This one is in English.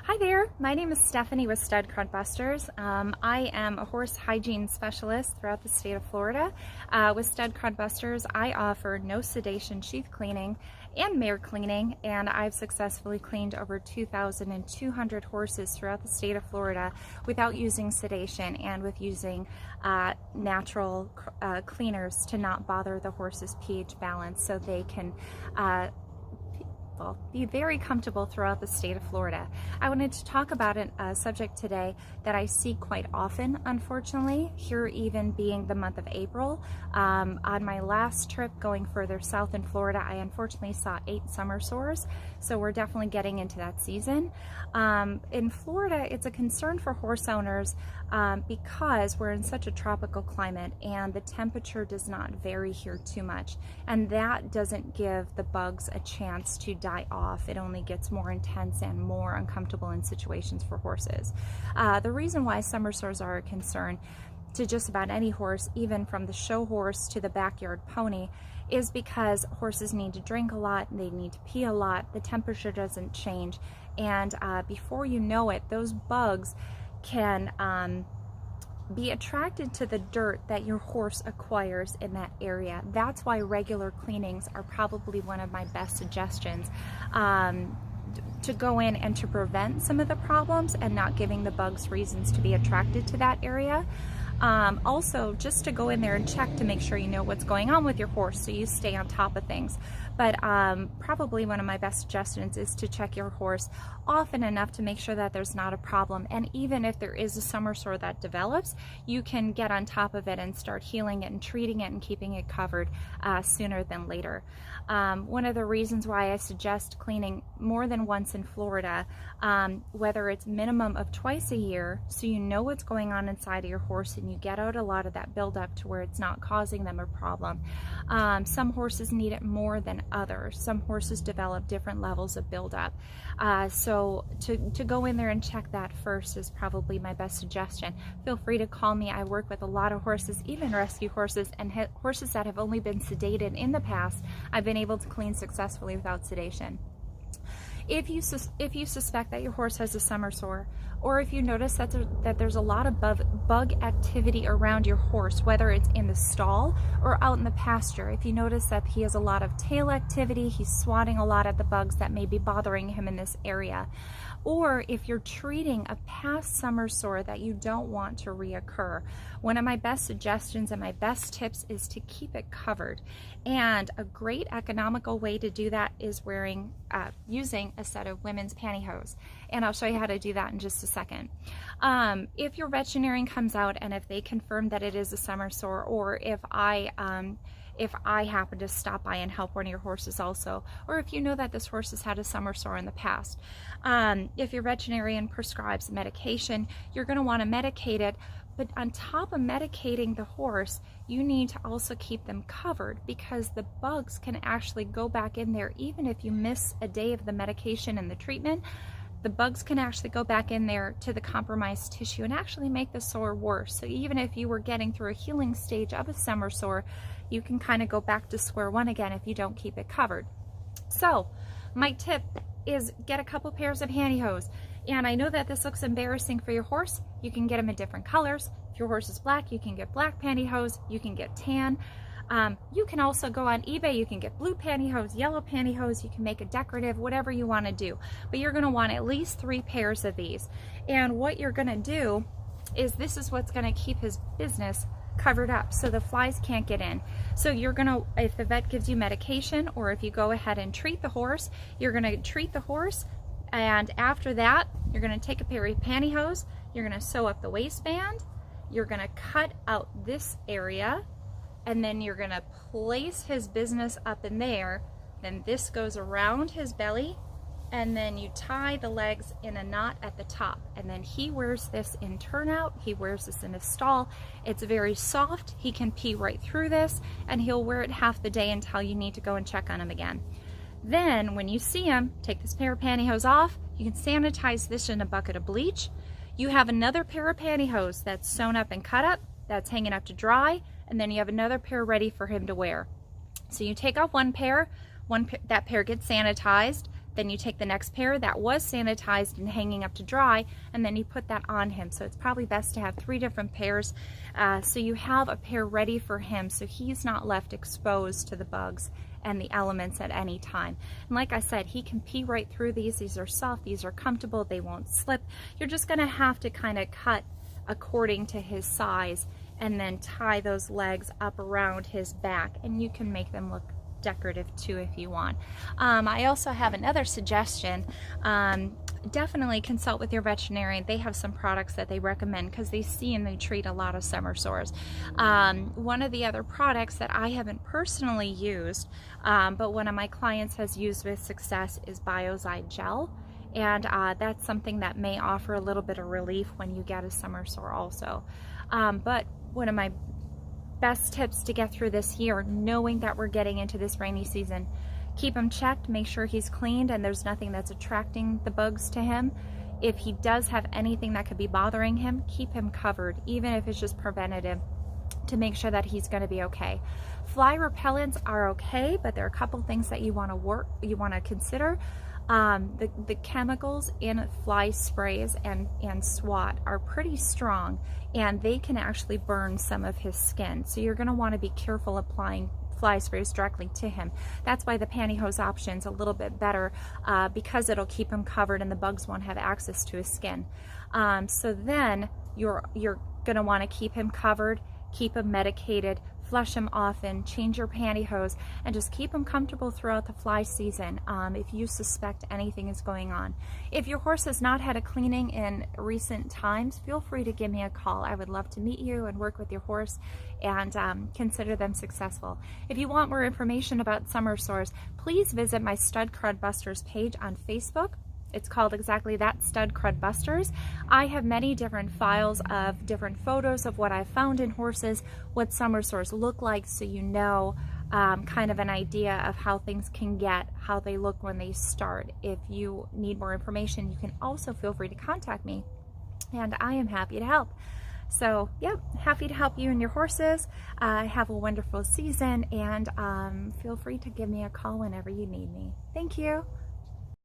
Hi there, my name is Stephanie with Stud Crud Busters. I am a horse hygiene specialist throughout the state of Florida. With Stud Crud Busters, I offer no sedation sheath cleaning and mare cleaning, and I've successfully cleaned over 2,200 horses throughout the state of Florida without using sedation and with using natural cleaners to not bother the horse's pH balance so they can be very comfortable throughout the state of Florida. I wanted to talk about a subject today that I see quite often, unfortunately, here even being the month of April. On my last trip going further south in Florida, I unfortunately saw 8 summer sores, so we're definitely getting into that season. In Florida, it's a concern for horse owners because we're in such a tropical climate and the temperature does not vary here too much, and that doesn't give the bugs a chance to die off. It only gets more intense and more uncomfortable in situations for horses. The reason why summer sores are a concern to just about any horse, even from the show horse to the backyard pony, is because horses need to drink a lot, they need to pee a lot, the temperature doesn't change, and before you know it, those bugs can be attracted to the dirt that your horse acquires in that area. That's why regular cleanings are probably one of my best suggestions to go in and to prevent some of the problems and not giving the bugs reasons to be attracted to that area. Also, just to go in there and check to make sure you know what's going on with your horse so you stay on top of things. But probably one of my best suggestions is to check your horse often enough to make sure that there's not a problem. And even if there is a summer sore that develops, you can get on top of it and start healing it and treating it and keeping it covered sooner than later. One of the reasons why I suggest cleaning more than once in Florida, whether it's minimum of twice a year, so you know what's going on inside of your horse and you get out a lot of that buildup to where it's not causing them a problem. Some horses need it more than others. Some horses develop different levels of buildup. So to go in there and check that first is probably my best suggestion. Feel free to call me. I work with a lot of horses, even rescue horses, and horses that have only been sedated in the past. I've been able to clean successfully without sedation. If you suspect that your horse has a summer sore, or if you notice that there's a lot of bug activity around your horse, whether it's in the stall or out in the pasture, if you notice that he has a lot of tail activity, he's swatting a lot at the bugs that may be bothering him in this area, or if you're treating a past summer sore that you don't want to reoccur, one of my best suggestions and my best tips is to keep it covered. And a great economical way to do that is using a set of women's pantyhose. And I'll show you how to do that in just a second. If your veterinarian comes out and if they confirm that it is a summer sore, or if I happen to stop by and help one of your horses also, or if you know that this horse has had a summer sore in the past, if your veterinarian prescribes medication, you're going to want to medicate it. But on top of medicating the horse, you need to also keep them covered, because the bugs can actually go back in there. Even if you miss a day of the medication and the treatment, the bugs can actually go back in there to the compromised tissue and actually make the sore worse. So even if you were getting through a healing stage of a summer sore, you can kind of go back to square one again if you don't keep it covered. So my tip is get a couple pairs of pantyhose. And I know that this looks embarrassing for your horse. You can get them in different colors. If your horse is black, you can get black pantyhose. You can get tan. You can also go on eBay. You can get blue pantyhose, yellow pantyhose. You can make a decorative, whatever you want to do. But you're going to want at least 3 pairs of these. And what you're going to do is this is what's going to keep his business covered up so the flies can't get in. So you're going to, if the vet gives you medication, or if you go ahead and treat the horse, you're going to treat the horse. And after that, you're going to take a pair of pantyhose, you're going to sew up the waistband, you're going to cut out this area, and then you're going to place his business up in there. Then this goes around his belly, and then you tie the legs in a knot at the top. And then he wears this in turnout, he wears this in his stall. It's very soft, he can pee right through this, and he'll wear it half the day until you need to go and check on him again. Then when you see him, take this pair of pantyhose off. You can sanitize this in a bucket of bleach. You have another pair of pantyhose that's sewn up and cut up, that's hanging up to dry, and then you have another pair ready for him to wear. So you take off one pair, that pair gets sanitized, Then you take the next pair that was sanitized and hanging up to dry, and then you put that on him. So it's probably best to have 3 different pairs, so you have a pair ready for him so he's not left exposed to the bugs and the elements at any time. And like I said, he can pee right through these. These are soft, these are comfortable, they won't slip. You're just gonna have to kind of cut according to his size and then tie those legs up around his back, and you can make them look decorative too if you want. I also have another suggestion. Definitely consult with your veterinarian. They have some products that they recommend because they see and they treat a lot of summer sores. One of the other products that I haven't personally used, but one of my clients has used with success, is Biozide Gel. And that's something that may offer a little bit of relief when you get a summer sore also. But one of my best tips to get through this year, knowing that we're getting into this rainy season, keep him checked, make sure he's cleaned and there's nothing that's attracting the bugs to him. If he does have anything that could be bothering him, keep him covered, even if it's just preventative, to make sure that he's going to be okay. Fly repellents are okay, but there are a couple things that you want to consider. The chemicals in fly sprays and swat are pretty strong, and they can actually burn some of his skin. So you're going to want to be careful applying fly sprays directly to him. That's why the pantyhose option's a little bit better, because it'll keep him covered and the bugs won't have access to his skin. So then you're going to want to keep him covered, keep him medicated, flush him often, change your pantyhose, and just keep him comfortable throughout the fly season if you suspect anything is going on. If your horse has not had a cleaning in recent times, feel free to give me a call. I would love to meet you and work with your horse and consider them successful. If you want more information about summer sores, please visit my Stud Crud Busters page on Facebook. It's called exactly that, Stud Crud Busters. I have many different files of different photos of what I've found in horses, what summer sores look like, so you know kind of an idea of how things can get, how they look when they start. If you need more information, you can also feel free to contact me, and I am happy to help. So, yep, happy to help you and your horses. Have a wonderful season, and feel free to give me a call whenever you need me. Thank you.